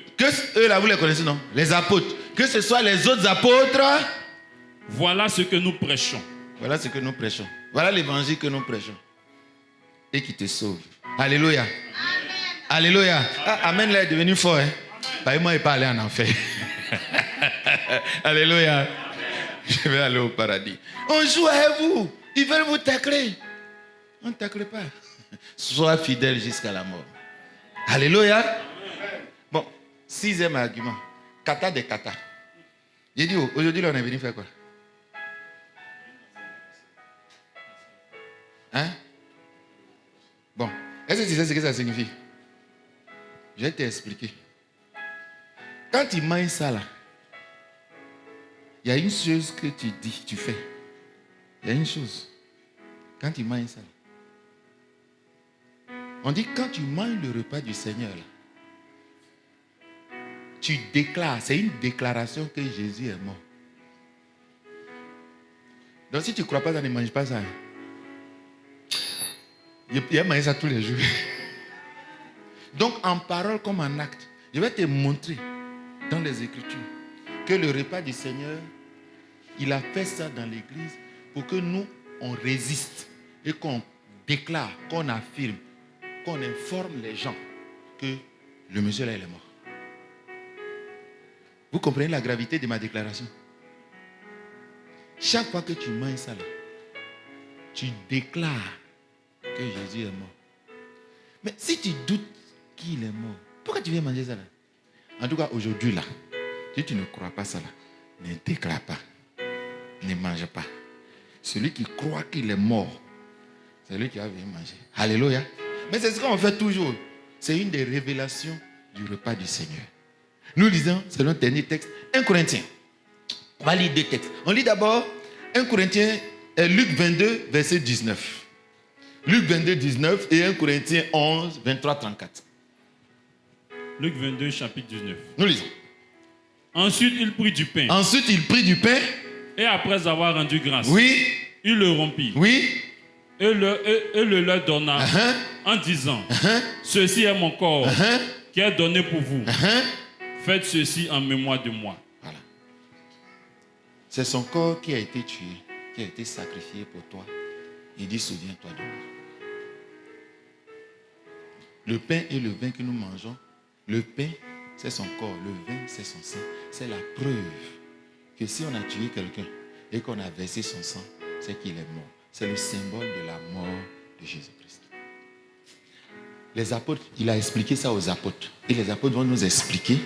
eux là vous les connaissez, non? Les apôtres, que ce soit les autres apôtres, voilà ce que nous prêchons. Voilà l'évangile que nous prêchons et qui te sauve. Alléluia. Amen. Alléluia. Amen là est devenu fort. Bah, moi il n'est pas allé en enfer. Alléluia. Je vais aller au paradis. On joue avec vous. Ils veulent vous tacler. On ne tacle pas. Sois fidèle jusqu'à la mort. Alléluia. Bon, 6e argument. Kata de kata. J'ai dit, aujourd'hui, là, on est venu faire quoi? Hein? Bon, est-ce que tu sais ce que ça signifie? Je vais t'expliquer. Quand tu manges ça, là, il y a une chose que tu dis, tu fais. Il y a une chose. Quand tu manges ça, là, on dit quand tu manges le repas du Seigneur, là, tu déclares, c'est une déclaration que Jésus est mort. Donc si tu ne crois pas, ça ne mange pas ça. Il a mangé ça tous les jours. Donc en parole comme en acte, je vais te montrer dans les Écritures que le repas du Seigneur, il a fait ça dans l'église pour que nous, on résiste et qu'on déclare, qu'on affirme, qu'on informe les gens que le monsieur là, il est mort. Vous comprenez la gravité de ma déclaration? Chaque fois que tu manges ça là, tu déclares que Jésus est mort. Mais si tu doutes qu'il est mort, pourquoi tu viens manger ça là? En tout cas, aujourd'hui là, si tu ne crois pas ça là, ne déclare pas, ne mange pas. Celui qui croit qu'il est mort, c'est lui qui va venir manger. Alléluia. Mais c'est ce qu'on fait toujours. C'est une des révélations du repas du Seigneur. Nous lisons, selon le dernier texte, 1 Corinthiens. On va lire deux textes. On lit d'abord 1 Corinthiens, Luc 22, verset 19. Luc 22, 19 et 1 Corinthiens 11, 23, 34. Luc 22, chapitre 19. Nous lisons. Ensuite, il prit du pain. Ensuite, il prit du pain. Et après avoir rendu grâce, Oui. il le rompit. Oui. Et le leur donna en disant, ceci est mon corps qui est donné pour vous. Faites ceci en mémoire de moi. Voilà. C'est son corps qui a été tué, qui a été sacrifié pour toi. Il dit, souviens-toi de moi. Le pain et le vin que nous mangeons, le pain, c'est son corps. Le vin, c'est son sang. C'est la preuve que si on a tué quelqu'un et qu'on a versé son sang, c'est qu'il est mort. C'est le symbole de la mort de Jésus-Christ. Les apôtres, il a expliqué ça aux apôtres. Et les apôtres vont nous expliquer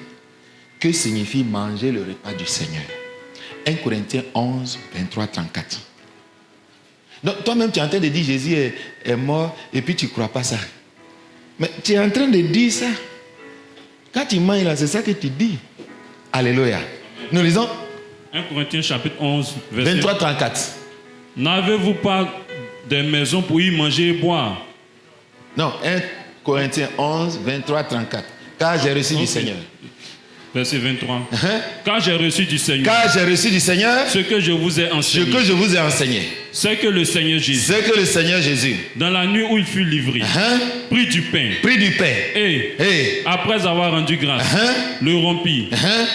que signifie manger le repas du Seigneur. 1 Corinthiens 11, 23, 34. Donc toi-même, tu es en train de dire Jésus est mort et puis tu ne crois pas ça. Mais tu es en train de dire ça. Quand tu manges là, c'est ça que tu dis. Alléluia. Nous lisons 1 Corinthiens chapitre 11, verset 23, 34. N'avez-vous pas des maisons pour y manger et boire? Non, 1 Corinthiens 11, 23, 34. Car j'ai reçu du Seigneur. Verset 23. Car j'ai reçu du Seigneur. Car j'ai reçu du Seigneur. Ce que je vous ai enseigné. Ce que je vous ai enseigné. C'est que le Seigneur Jésus. C'est que le Seigneur Jésus. Dans la nuit où il fut livré. Prit du pain. Prit du pain. Et après avoir rendu grâce, le rompit.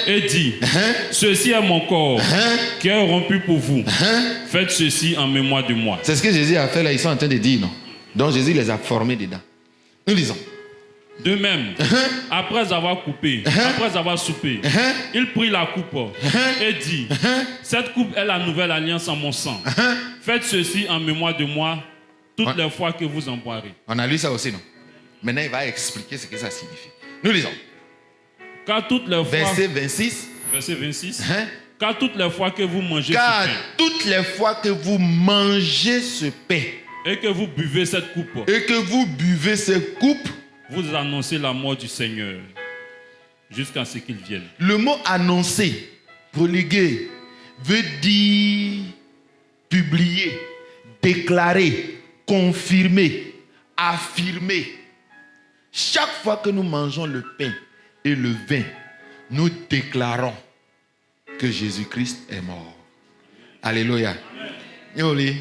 Et dit, ceci est mon corps qui est rompu pour vous. Faites ceci en mémoire de moi. C'est ce que Jésus a fait là. Ils sont en train de dire, non? Donc Jésus les a formés dedans. Nous lisons. De même, après avoir coupé, après avoir soupé, il prit la coupe et dit, cette coupe est la nouvelle alliance en mon sang. Faites ceci en mémoire de moi toutes les fois que vous en boirez. On a lu ça aussi, non? Maintenant, il va expliquer ce que ça signifie. Nous lisons. Car toutes les fois... Verset 26. Verset 26. Car toutes les fois que vous mangez Car ce pain, toutes les fois que vous mangez ce pain et que vous buvez cette coupe, et que vous buvez cette coupe, vous annoncez la mort du Seigneur jusqu'à ce qu'il vienne. Le mot annoncer, proliguer, veut dire publier, déclarer, confirmer, affirmer. Chaque fois que nous mangeons le pain et le vin, nous déclarons que Jésus-Christ est mort. Alléluia. Yoli,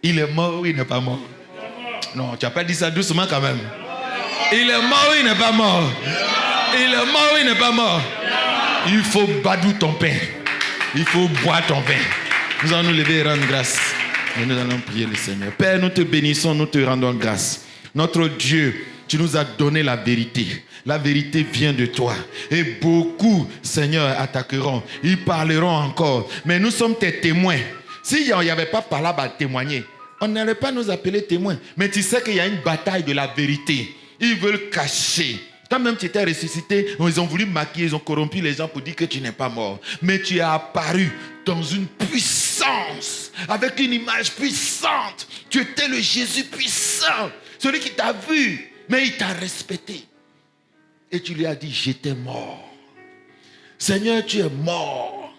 il est mort ou il n'est pas mort? Non, tu n'as pas dit ça doucement quand même. Il est mort ou il n'est pas mort? Il est mort ou il n'est pas mort? Il faut badou ton pain. Il faut boire ton pain. Nous allons nous lever et rendre grâce. Et nous allons prier le Seigneur. Père, nous te bénissons, nous te rendons grâce. Notre Dieu, tu nous as donné la vérité. La vérité vient de toi. Et beaucoup, Seigneur, attaqueront. Ils parleront encore. Mais nous sommes tes témoins. S'il n'y avait pas par là à témoigner, on n'allait pas nous appeler témoins. Mais tu sais qu'il y a une bataille de la vérité. Ils veulent cacher. Quand même tu étais ressuscité, ils ont voulu maquiller, ils ont corrompu les gens pour dire que tu n'es pas mort. Mais tu es apparu dans une puissance, avec une image puissante. Tu étais le Jésus puissant, celui qui t'a vu, mais il t'a respecté. Et tu lui as dit, j'étais mort. Seigneur, tu es mort.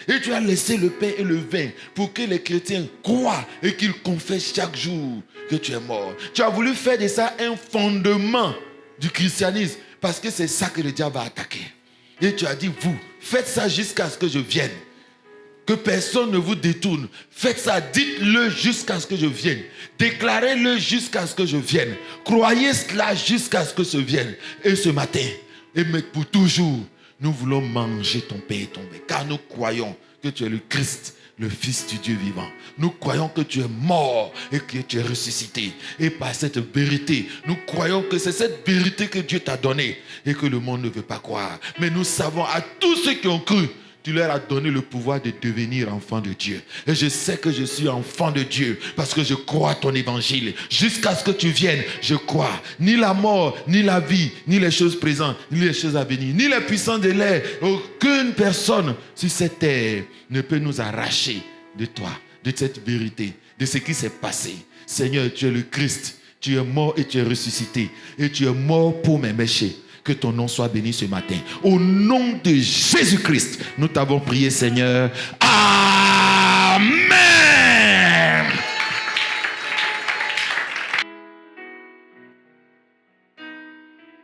Et tu as laissé le pain et le vin pour que les chrétiens croient et qu'ils confessent chaque jour que tu es mort. Tu as voulu faire de ça un fondement du christianisme parce que c'est ça que le diable va attaquer. Et tu as dit, vous, faites ça jusqu'à ce que je vienne. Que personne ne vous détourne. Faites ça, dites-le jusqu'à ce que je vienne. Déclarez-le jusqu'à ce que je vienne. Croyez cela jusqu'à ce que je vienne. Et ce matin, et pour toujours, nous voulons manger ton pain et ton pain. Car nous croyons que tu es le Christ, le Fils du Dieu vivant. Nous croyons que tu es mort et que tu es ressuscité. Et par cette vérité, nous croyons que c'est cette vérité que Dieu t'a donnée et que le monde ne veut pas croire. Mais nous savons à tous ceux qui ont cru, tu leur as donné le pouvoir de devenir enfants de Dieu. Et je sais que je suis enfant de Dieu parce que je crois à ton évangile. Jusqu'à ce que tu viennes, je crois. Ni la mort, ni la vie, ni les choses présentes, ni les choses à venir, ni les puissances de l'air. Aucune personne sur cette terre ne peut nous arracher de toi, de cette vérité, de ce qui s'est passé. Seigneur, tu es le Christ. Tu es mort et tu es ressuscité. Et tu es mort pour mes péchés. Que ton nom soit béni ce matin. Au nom de Jésus-Christ, nous t'avons prié, Seigneur. Amen.